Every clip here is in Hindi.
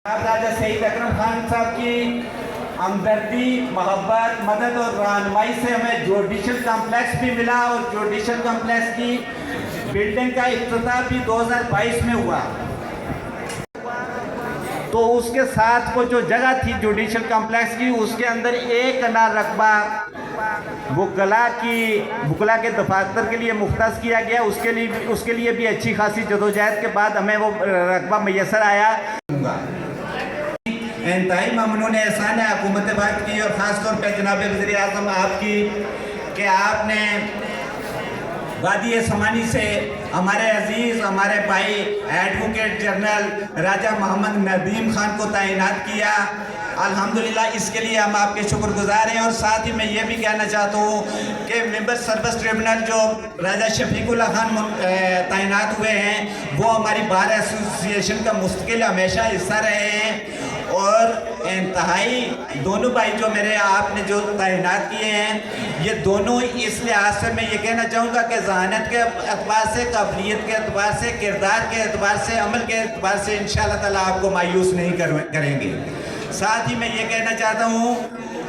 राजा सईद अकरम खान साहब की हमदर्दी, मोहब्बत, मदद और रहनुमाई से हमें जुडिशल कॉम्प्लेक्स भी मिला और जुडिशल कॉम्प्लेक्स की बिल्डिंग का इफ्तिताह भी 2022 में हुआ। तो उसके साथ वो जो जगह थी जुडिशल कॉम्प्लेक्स की, उसके अंदर एक कनाल रकबा बुकला के दफातर के लिए मुख्तस किया गया। उसके लिए भी अच्छी खासी जदोजहद के बाद हमें वो रकबा मैसर आया। इंतहाई ममनून एहसान है हुकूमत वक्त की और ख़ास तौर पर जनाब वज़ीर आज़म आपकी कि आपने वादी समानी से हमारे अजीज़, हमारे भाई एडवोकेट जनरल राजा मोहम्मद नदीम खान को तैनात किया। अल्हम्दुलिल्लाह, इसके लिए हम आपके शुक्रगुजार हैं। और साथ ही मैं ये भी कहना चाहता हूँ कि मेंबर सर्विस ट्रिब्यूनल जो राजा शफीकुल्लाह खान तैनात हुए हैं, वो हमारी बार एसोसिएशन का मुस्तकिल हमेशा हिस्सा रहे हैं। और इंतहाई दोनों भाई जो मेरे आपने जो तैनात किए हैं, ये दोनों इस लिहाज से मैं ये कहना चाहूँगा कि ज़हानत के अतबार से, काबिलियत के अतबार से, किरदार के अतबार से, अमल के अतबार से इंशाअल्लाह ताला आपको मायूस नहीं करेंगे। साथ ही मैं ये कहना चाहता हूँ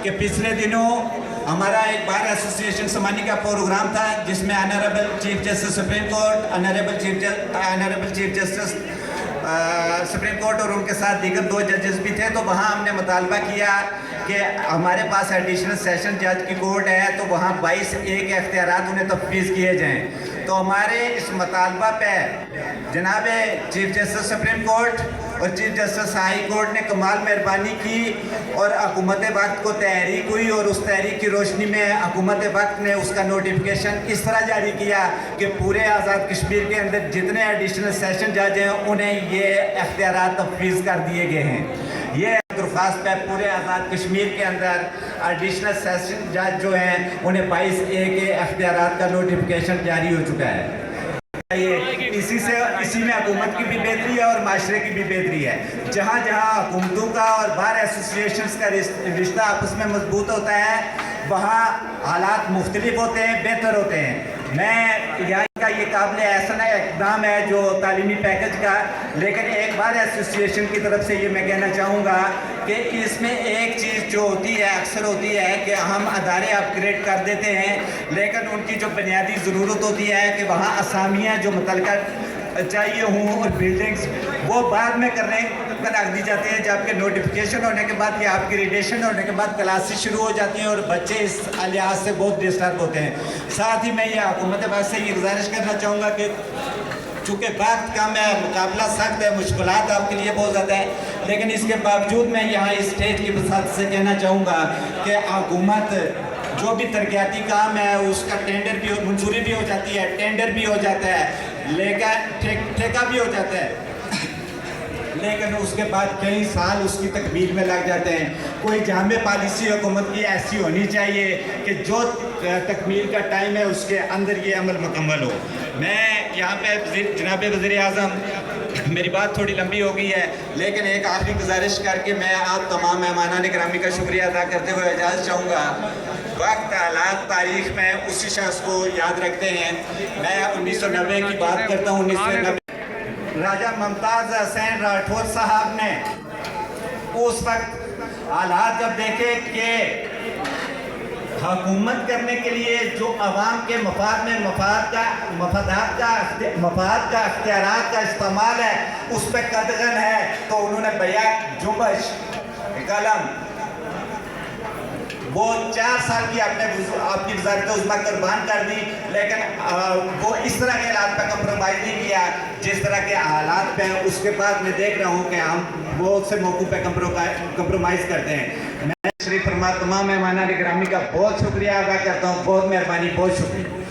कि पिछले दिनों हमारा एक बार एसोसिएशन समानी का प्रोग्राम था, जिसमें honourable chief justice supreme court, honourable chief justice supreme court और उनके साथ दीगर 2 जजेस भी थे। तो वहाँ हमने मुतालबा किया कि हमारे पास एडिशनल सेशन जज की कोर्ट है, तो वहाँ 22 एक इख्तियारात उन्हें तफवीज़ किए जाएँ। तो हमारे इस मुतालबा पे जनाब चीफ जस्टिस सुप्रीम कोर्ट और चीफ जस्टिस हाई कोर्ट ने कमाल मेहरबानी की और हुकूमत वक्त को तहरीक हुई। और उस तहरीक की रोशनी में हुकूमत वक्त ने उसका नोटिफिकेशन इस तरह जारी किया कि पूरे आज़ाद कश्मीर के अंदर जितने एडिशनल सेशन जज हैं, उन्हें ये इख्तियारात तफवीज़ कर दिए गए हैं। ये दरख्वास्त है पूरे आज़ाद कश्मीर के अंदर एडिशनल सेशन जज जो हैं, उन्हें 22 ए के इख्तियारात का नोटिफिकेशन जारी हो चुका है। इसी में हुकूमत की भी बेहतरी है और माशरे की भी बेहतरी है। जहाँ जहाँ हुकूमतों का और बार एसोसिएशंस का रिश्ता आपस में मजबूत होता है, वहाँ हालात मुख्तलिफ होते हैं, बेहतर होते हैं। मैं यहाँ का ये काबिल एहसान इक़दाम है जो तालीमी पैकेज का, लेकिन एक बार एसोसिएशन की तरफ से ये मैं कहना चाहूँगा कि इसमें एक चीज़ जो होती है, अक्सर होती है कि हम अदारे अपग्रेड कर देते हैं, लेकिन उनकी जो बुनियादी ज़रूरत होती है कि वहाँ असामियाँ जो मुतल्लका चाहिए हों और बिल्डिंग्स, वो बाद में करने पर रख दी जाती हैं, जबकि नोटिफिकेशन होने के बाद या अपग्रेडेशन होने के बाद क्लासेस शुरू हो जाती हैं और बच्चे इस लिहाज से बहुत डिस्टर्ब होते हैं। साथ ही मैं ये हुकूमत वक्त से ये गुजारिश करना चाहूँगा कि चूँकि वक्त कम है, मुकाबला सख्त है, मुश्किलात आपके लिए बहुत ज़्यादा है, लेकिन इसके बावजूद मैं यहाँ इस स्टेज की वसात से कहना चाहूँगा कि हुकूमत जो भी तरक्याती काम है उसका टेंडर भी मंजूरी भी हो जाती है, टेंडर भी हो जाता है, लेकिन ठेका भी हो जाता है, लेकिन उसके बाद कई साल उसकी तकमील में लग जाते हैं। कोई जामे पॉलिसी हुकूमत की ऐसी होनी चाहिए कि जो तकमील का टाइम है उसके अंदर ये अमल मुकम्मल हो। मैं यहाँ पे जनाब वज़ीर आज़म, मेरी बात थोड़ी लंबी हो गई है, लेकिन एक आखिरी गुजारिश करके मैं आप तमाम मेहमानान गिरामी का शुक्रिया अदा करते हुए इजाज़त चाहूँगा। वक्त, हालात, तारीख़ में उसी शख्स को याद रखते हैं। मैं 1990 की बात करता हूँ। 1990 राजा मुमताज़ हुसैन राठौर साहब ने उस वक्त हालात जब देखे कि हुकूमत करने के लिए जो अवाम के मफाद में मफादात का अख्तियारात का इस्तेमाल है, उस पर कदगन है, तो उन्होंने बया जुम्बश कलम वो 4 साल की आपकी वज़ारत उज़्मा कुर्बान कर दी, लेकिन वो इस तरह के हालात पर कंप्रोमाइज़ नहीं किया जिस तरह के हालात पे हैं। उसके बाद मैं देख रहा हूँ कि हम वो से मौक़ू पे कंप्रोमाइज़ करते हैं। मैं शरीफ फरमा तमाम मेहमानान गिरामी का बहुत शुक्रिया अदा करता हूँ। बहुत मेहरबानी, बहुत शुक्रिया।